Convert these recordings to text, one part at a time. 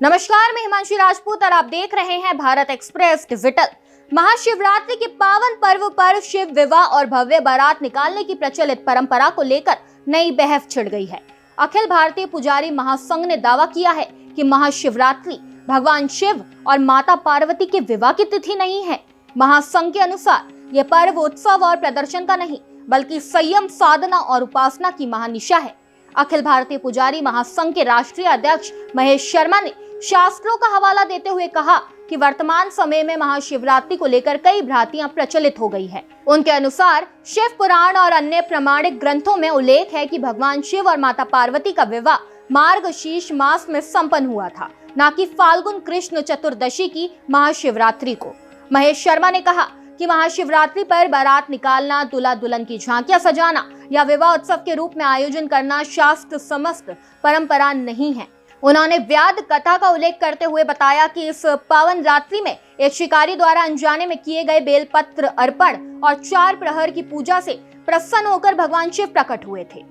नमस्कार, मैं हिमांशी राजपूत और आप देख रहे हैं भारत एक्सप्रेस डिजिटल। महाशिवरात्रि के पावन पर्व पर शिव विवाह और भव्य बारात निकालने की प्रचलित परंपरा को लेकर नई बहस छिड़ गई है। अखिल भारतीय पुजारी महासंघ ने दावा किया है कि महाशिवरात्रि भगवान शिव और माता पार्वती के विवाह की तिथि नहीं है। महासंघ के अनुसार यह पर्व उत्सव और प्रदर्शन का नहीं, बल्कि संयम, साधना और उपासना की महानिशा है। अखिल भारतीय पुजारी महासंघ के राष्ट्रीय अध्यक्ष महेश शर्मा ने शास्त्रों का हवाला देते हुए कहा कि वर्तमान समय में महाशिवरात्रि को लेकर कई भ्रांतियां प्रचलित हो गई है। उनके अनुसार शिव पुराण और अन्य प्रमाणिक ग्रंथों में उल्लेख है कि भगवान शिव और माता पार्वती का विवाह मार्गशीर्ष मास में संपन्न हुआ था, न कि फाल्गुन कृष्ण चतुर्दशी की महाशिवरात्रि को। महेश शर्मा ने कहा कि महाशिवरात्रि पर बारात निकालना, दूल्हा दुल्हन की झांकियां सजाना या विवाह उत्सव के रूप में आयोजन करना शास्त्र समस्त परंपरा नहीं है। उन्होंने व्याध कथा का उल्लेख करते हुए बताया कि इस पावन रात्रि में एक शिकारी द्वारा अनजाने में किए गए बेलपत्र अर्पण और 4 प्रहर की पूजा से प्रसन्न होकर भगवान शिव प्रकट हुए थे।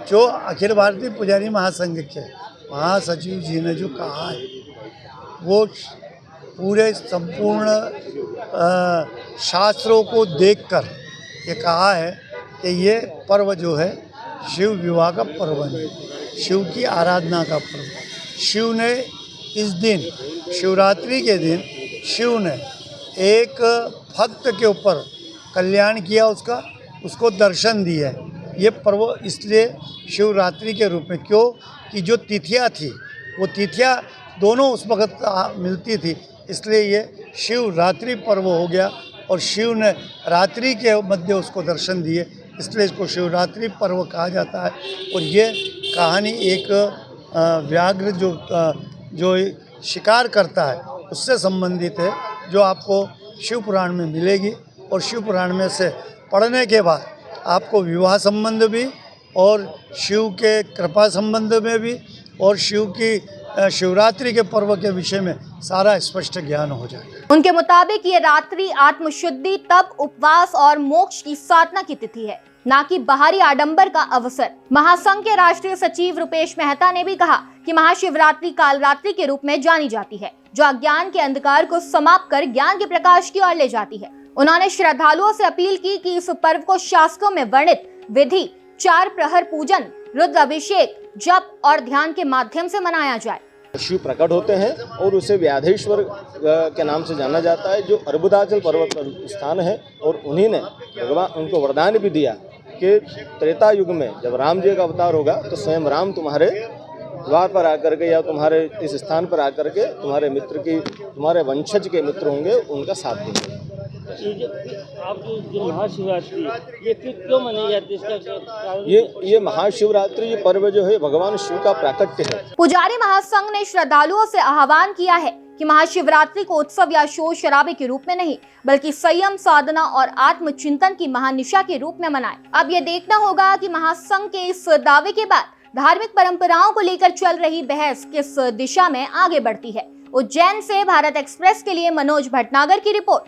जो अखिल भारतीय पुजारी महासंघ के महासचिव जी ने जो कहा है, वो पूरे संपूर्ण शास्त्रों को देखकर ये कहा है कि ये पर्व जो है शिव विवाह का पर्व है, शिव की आराधना का पर्व। शिव ने इस दिन, शिवरात्रि के दिन, शिव ने एक भक्त के ऊपर कल्याण किया, उसको दर्शन दिया है। ये पर्व इसलिए शिवरात्रि के रूप में, क्यों कि जो तिथियां थी वो तिथियां दोनों उस वक्त मिलती थी, इसलिए ये शिवरात्रि पर्व हो गया और शिव ने रात्रि के मध्य उसको दर्शन दिए, इसलिए इसको शिवरात्रि पर्व कहा जाता है। और ये कहानी एक व्याघ्र जो शिकार करता है उससे संबंधित है, जो आपको शिव पुराण में मिलेगी। और शिव पुराण में से पढ़ने के बाद आपको विवाह संबंध भी और शिव के कृपा संबंध में भी और शिव की शिवरात्रि के पर्व के विषय में सारा स्पष्ट ज्ञान हो जाए। उनके मुताबिक ये रात्रि आत्मशुद्धि, तप, उपवास और मोक्ष की साधना की तिथि है, न कि बाहरी आडंबर का अवसर। महासंघ के राष्ट्रीय सचिव रुपेश मेहता ने भी कहा कि महाशिवरात्रि कालरात्रि के रूप में जानी जाती है, जो अज्ञान के अंधकार को समाप्त कर ज्ञान के प्रकाश की ओर ले जाती है। उन्होंने श्रद्धालुओं से अपील की कि इस पर्व को शास्त्रों में वर्णित विधि, 4 प्रहर पूजन, रुद्र अभिषेक, जप और ध्यान के माध्यम से मनाया जाए। शिव प्रकट होते हैं और उसे व्याधेश्वर के नाम से जाना जाता है, जो अर्बुदाचल पर्वत पर स्थान है। और उन्हीं ने भगवान उनको वरदान भी दिया कि त्रेता युग में जब राम जी का अवतार होगा तो स्वयं राम तुम्हारे द्वार पर आकर के या तुम्हारे इस स्थान पर आकर के तुम्हारे वंशज के मित्र होंगे, उनका साथ देंगे। आप जो महाशिवरात्रि ये क्यों मनाई जाती है, इसका ये महाशिवरात्रि ये पर्व जो है भगवान शिव का प्राकट्य है। पुजारी महासंघ ने श्रद्धालुओं से आह्वान किया है कि महाशिवरात्रि को उत्सव या शोर शराबे के रूप में नहीं, बल्कि संयम, साधना और आत्मचिंतन की महानिशा के रूप में मनाएं। अब ये देखना होगा कि महासंघ के इस दावे के बाद धार्मिक परंपराओं को लेकर चल रही बहस किस दिशा में आगे बढ़ती है। उज्जैन से भारत एक्सप्रेस के लिए मनोज भटनागर की रिपोर्ट।